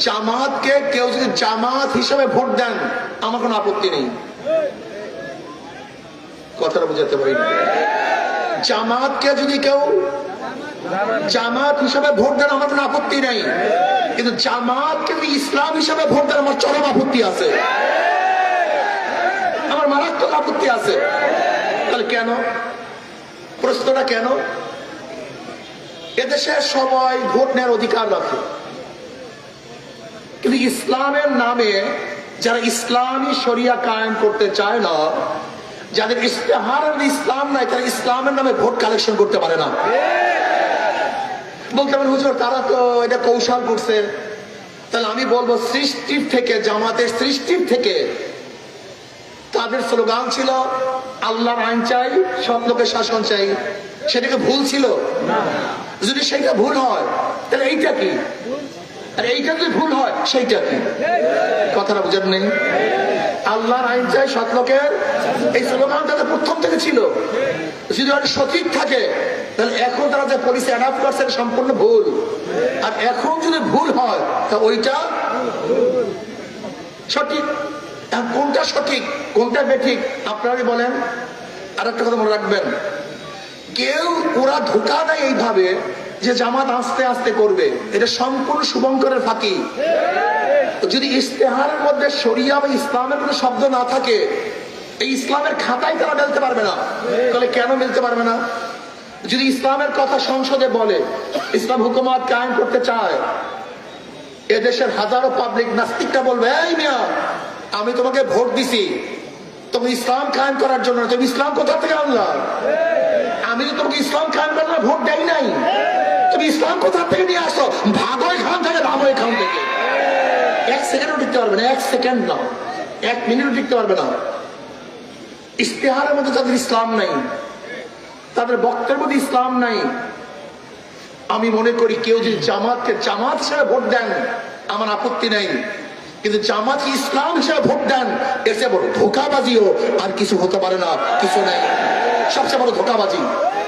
জামাতকে কেউ যদি জামাত হিসেবে ভোট দেন আমার কোনো আপত্তি নেই। কথাটা বুঝাতে পারি না? জামাতকে যদি কেউ জামাত হিসাবে ভোট দেন আমার কোনো আপত্তি নেই, কিন্তু জামাতকে যদি ইসলাম হিসাবে ভোট দেন আমার চরম আপত্তি আছে, আমার মারাত্মক আপত্তি আছে। তাহলে কেন? প্রশ্নটা কেন? এদেশে সবাই ভোট নেওয়ার অধিকার রাখে, কিন্তু ইসলামের নামে যারা ইসলামী শরিয়া কায়েম করতে চায় না, যাদের ইস্তেহারের ইসলাম নাই, তারা ইসলামের নামে ভোট কালেকশন করতে পারে না। বলতে পারেন হুজুর তারা তো এটা কৌশল করছে। তাহলে আমি বলবো সৃষ্টির থেকে, জামাতের সৃষ্টির থেকে তাদের স্লোগান ছিল আল্লাহর আইন চাই, সব লোকের শাসন চাই। সেটাকে ভুল ছিল? যদি সেইটা ভুল হয় তাহলে এইটা কি? আর এইটা যদি ভুল হয় সেইটা কি? কথাটা বুঝেন নেই? আল্লাহর আইন চাই, সৎ লোকের, এই স্লোগান তাদের প্রথম থেকে ছিল। যদি সঠিক থাকে তাহলে এখন তারা যে পলিসি অ্যাডাপ্ট করছে সম্পূর্ণ ভুল। আর এখন যদি ভুল হয় তা ওইটা সঠিক। কোনটা সঠিক কোনটা বেঠিক আপনারাই বলেন। আর একটা কথা মনে রাখবেন, কেউ ওরা ধোঁকা দেয় এইভাবে যে জামাত আস্তে আস্তে করবে, এটা সম্পূর্ণ শুভঙ্করের ফাঁকি। যদি ইস্তেহারের মধ্যে শরিয়া বা ইসলামের কোনো শব্দ না থাকে, এই ইসলামের খাতায় তারা মিলতে পারবে না। তাহলে কেন মিলতে পারবে না? যদি ইসলামের কথা সংসদে বলে, ইসলাম হুকুমত কায়েম করতে চায়, এদেশের হাজারো পাবলিক নাস্তিকটা বলবে এই মিয়া আমি তোমাকে ভোট দিছি তুমি ইসলাম কায়েম করার জন্য, তুমি ইসলাম কোথা থেকে আনলা? আমি তো তোমাকে ইসলাম কায়েম করার জন্য ভোট দেই নাই, তুমি ইসলাম কোথা থেকে নিয়ে আসো? ভাগো এখান থেকে, ভাগো এখান থেকে। এক সেকেন্ডও টিকতে পারবে না, এক সেকেন্ড না, এক মিনিটও টিকতে পারবে না। ইস্তেহারের মধ্যে তাদের ইসলাম নাই, তাদের বক্তব্যের মধ্যে ইসলাম নাই। আমি মনে করি কেউ যদি জামাতকে জামাত হিসেবে ভোট দেন আমার আপত্তি নাই, কিন্তু জামাতকে ইসলাম হিসেবে ভোট দেন এর চেয়ে বড় ধোঁকাবাজিও আর কিছু হতে পারে না, কিছু নাই। সবচেয়ে বড় ধোঁকাবাজি।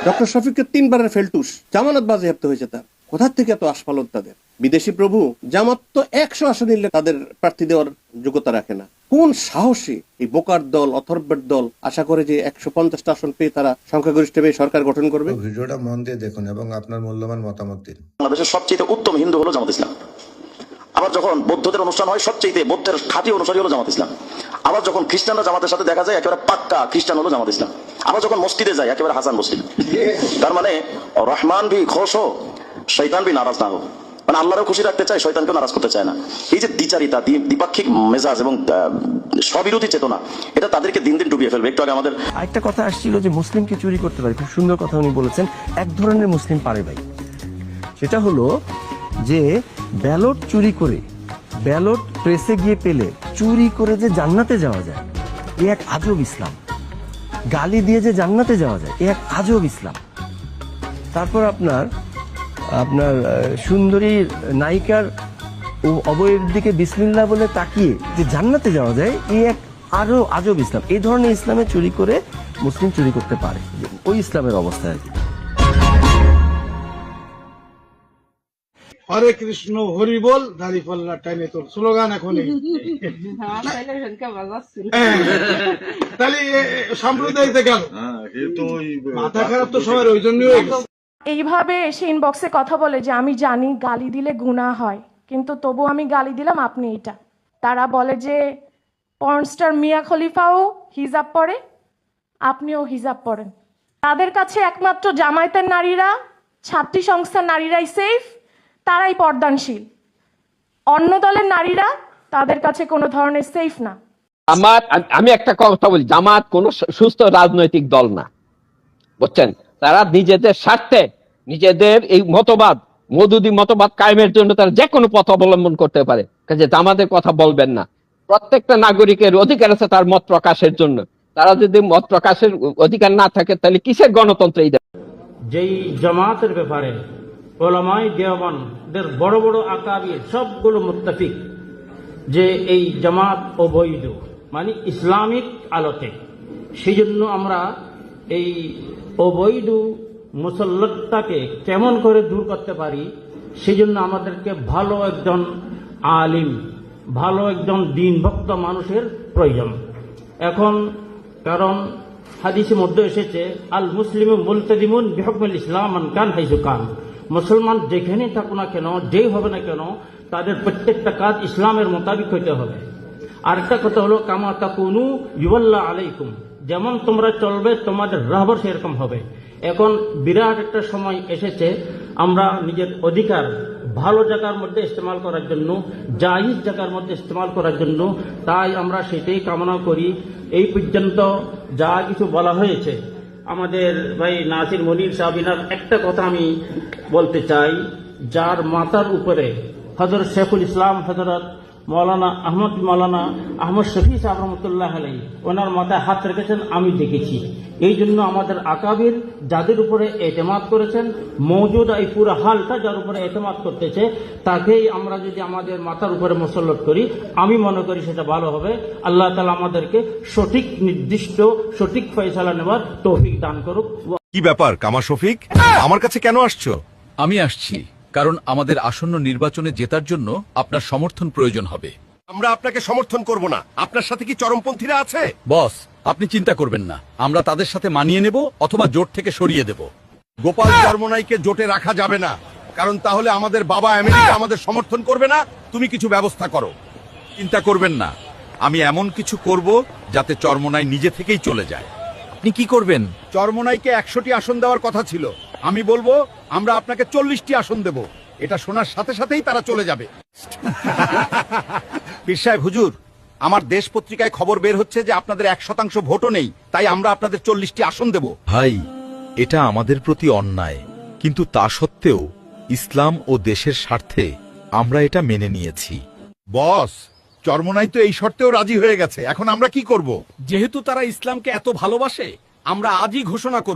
ডক্টর শফিকের 3 বারের ফেলটুস, জামানত বাজেয়াপ্ত হয়েছে তার। কোথা থেকে এত আস্ফালন তাদের? বিদেশি প্রভু। জামাত তো 100 আসন নিলে তাদের প্রার্থী দেওয়ার যোগ্যতা রাখে না। কোন সাহসী এই বোকার দল, অথর্বের দল আশা করে যে 150টা আসন পেয়ে তারা সংখ্যাগরিষ্ঠ পেয়ে সরকার গঠন করবে? ভিডিওটা মন দিয়ে দেখুন এবং আপনার মূল্যবান মতামত দিন। বাংলাদেশের সবচেয়ে উত্তম হিন্দু হলো জামাত ইসলাম। আবার যখন বৌদ্ধদের অনুষ্ঠান হয় সবচেয়ে বৌদ্ধের খাঁটি অনুসারী হলো জামাত ইসলাম। আবার যখন খ্রিস্টানরা জামাতের সাথে দেখা যায় একেবারে পাক্কা খ্রিস্টান হলো জামাত ইসলাম। আবার যখন মসজিদে যায় একেবারে হাসান মসজিদ। তার মানে রহমান ভি খুশ হো শয়তান ভি নারাজ না হো, মানে আল্লাহরও খুশি রাখতে চায়, শয়তানকেও নারাজ করতে চায় না। এই যে দ্বিচারিতা, দ্বিপাক্ষিক মেজাজ এবং স্ববিরোধী চেতনা, এটা তাদেরকে দিন দিন ডুবিয়ে ফেলবে। একটু আগে আমাদের আরেকটা কথা আসছিল যে মুসলিমকে চুরি করতে পারে, খুব সুন্দর কথা উনি বলেছেন। এক ধরনের মুসলিম পারে ভাই, সেটা হলো যে ব্যালট চুরি করে, ব্যালট প্রেসে গিয়ে পেলে চুরি করে যে জান্নাতে যাওয়া যায় এ এক আজব ইসলাম। গালি দিয়ে যে জান্নাতে যাওয়া যায় এ এক আজব ইসলাম। তারপর আপনার সুন্দরী নায়িকার অবয়ের দিকে বিসমিল্লাহ বলে তাকিয়ে যে জান্নাতে যাওয়া যায় এ এক আরো আজব ইসলাম। এই ধরনের ইসলামে চুরি করে মুসলিম চুরি করতে পারে, ওই ইসলামের অবস্থা আর কি। হরে কৃষ্ণ হরি বল দাঁড়িপাল্লা টাইনে তোর স্লোগান এখনই। তাহলে সাম্প্রদায়িকতা গেল, মাথা খারাপ তো সবার ওই জন্যই হয়ে গেছে। এইভাবে এসে ইনবক্সে কথা বলে যে আমি জানি গালি দিলে গুনাহ হয়, কিন্তু তবু আমি গালি দিলাম আপনি এটা। তারা বলে যে পর্নস্টার মিয়া খলিফাও হিজাব পরে, আপনিও হিজাব পরেন। তাদের কাছে একমাত্র জামায়াতের নারীরা, ছাত্রী সংস্থার নারীরাই সেফ, তারাই পর্দানশীল। অন্য দলের নারীরা তাদের কাছে কোনো ধরনের সেফ না। আমি একটা কথা বলি, জামাত কোন সুস্থ রাজনৈতিক দল না, বুঝছেন? তারা নিজেদের স্বার্থে নিজেদের এই মতবাদ, মওদুদি মতবাদ কায়েমের জন্য তারা যে কোনো পথ অবলম্বন করতে পারে, কাজে জামাতের কথা বলবেন না। প্রত্যেকটা নাগরিকের অধিকার আছে তার মত প্রকাশের জন্য। তারা যদি মত প্রকাশের অধিকার না থাকে তাহলে কিসের গণতন্ত্র? এই যেই জামাতের ব্যাপারে ওলামায়ে দেওবন্দের বড় বড় আকাবির সবগুলো মুত্তাফিক যে এই জামাত অবৈধ, মানে ইসলামিক আলোতে। সেই জন্য আমরা এই অবৈধ মুসল্লতটাকে কেমন করে দূর করতে পারি, সেই জন্য আমাদেরকে ভালো একজন আলিম, ভালো একজন দিনভক্ত মানুষের প্রয়োজন। এখন কারণ হাদিসের মধ্যে এসেছে আল মুসলিম মুলতাদিমুন বিহুকমিল ইসলাম মান কান হাইসু কান, মুসলমান যেখানে থাকুক না কেন, যেই হবে না কেন, তাদের প্রত্যেকটা কাজ ইসলামের মোতাবিক হইতে হবে। আরেকটা কথা হলো কামা তাকুনু ইউওয়াল্লা আলাইকুম, যেমন তোমরা চলবে তোমাদের রাহবর সেরকম হবে। এখন বিরাট একটা সময় এসেছে আমরা নিজের অধিকার ভালো জায়গার মধ্যে ইস্তেমাল করার জন্য, জায়েজ জায়গার মধ্যে ইস্তেমাল করার জন্য, তাই আমরা সেটাই কামনা করি। এই পর্যন্ত যা কিছু বলা হয়েছে, আমাদের ভাই নাসির মনির সাহেবিনার একটা কথা আমি বলতে চাই, যার মাথার উপরে হযরত শেখুল ইসলাম হযরত মৌলানা আহমদ শফি সাহেব রহমতুল্লাহ আলাইহি ওনার মাথায় হাত রেখেছেন, আমি দেখেছি। এই জন্য আমাদের আকাবির যাদের উপরে এতেমাদ করেছেন, মওজুদ এই পুরো হালটা যার উপরে এতেমাদ করতেছে, তাকেই আমরা যদি আমাদের মাথার উপরে মুসল্লত করি, আমি মনে করি সেটা ভালো হবে। আল্লাহ তাআলা আমাদেরকে সঠিক নির্দিষ্ট সঠিক ফয়সালা নেওয়ার তৌফিক দান করুক। কি ব্যাপার কামা শফিক, আমার কাছে কেন আসছো? আমি আসছি কারণ আমাদের আসন্ন নির্বাচনে জেতার জন্য আপনার সমর্থন প্রয়োজন হবে। আমরা আপনাকে সমর্থন করব না। আপনার সাথে কি চরমপন্থীরা আছে? বস, আপনি চিন্তা করবেন না, আমরা তাদের সাথে মানিয়ে নেব অথবা জোট থেকে সরিয়ে দেব। গোপাল চরমনাইকে জোটে রাখা যাবে না, কারণ তাহলে আমাদের বাবা আমেরিকা আমাদের সমর্থন করবে না। তুমি কিছু ব্যবস্থা করো। চিন্তা করবেন না, আমি এমন কিছু করব যাতে চরমনাই নিজে থেকেই চলে যায়। আপনি কি করবেন? চরমনাইকে 100টি আসন দেওয়ার কথা ছিল, আমি বলবো আমরা আপনাকে 40টি আসন দেব। এটা শোনার সাথে সাথেই তারা চলে যাবে। পীর সাহেব হুজুর, আমার দেশ পত্রিকায় খবর বের হচ্ছে যে আপনাদের 1% ভোটও নেই, তাই আমরা আপনাদের 40টি আসন দেব। ভাই, এটা আমাদের প্রতি অন্যায়, কিন্তু তা সত্ত্বেও ইসলাম ও দেশের স্বার্থে আমরা এটা মেনে নিয়েছি। বস, চরমনাই তো এই শর্তেও রাজি হয়ে গেছে, এখন আমরা কি করব? যেহেতু তারা ইসলামকে এত ভালোবাসে, আমরা আজই ঘোষণা করব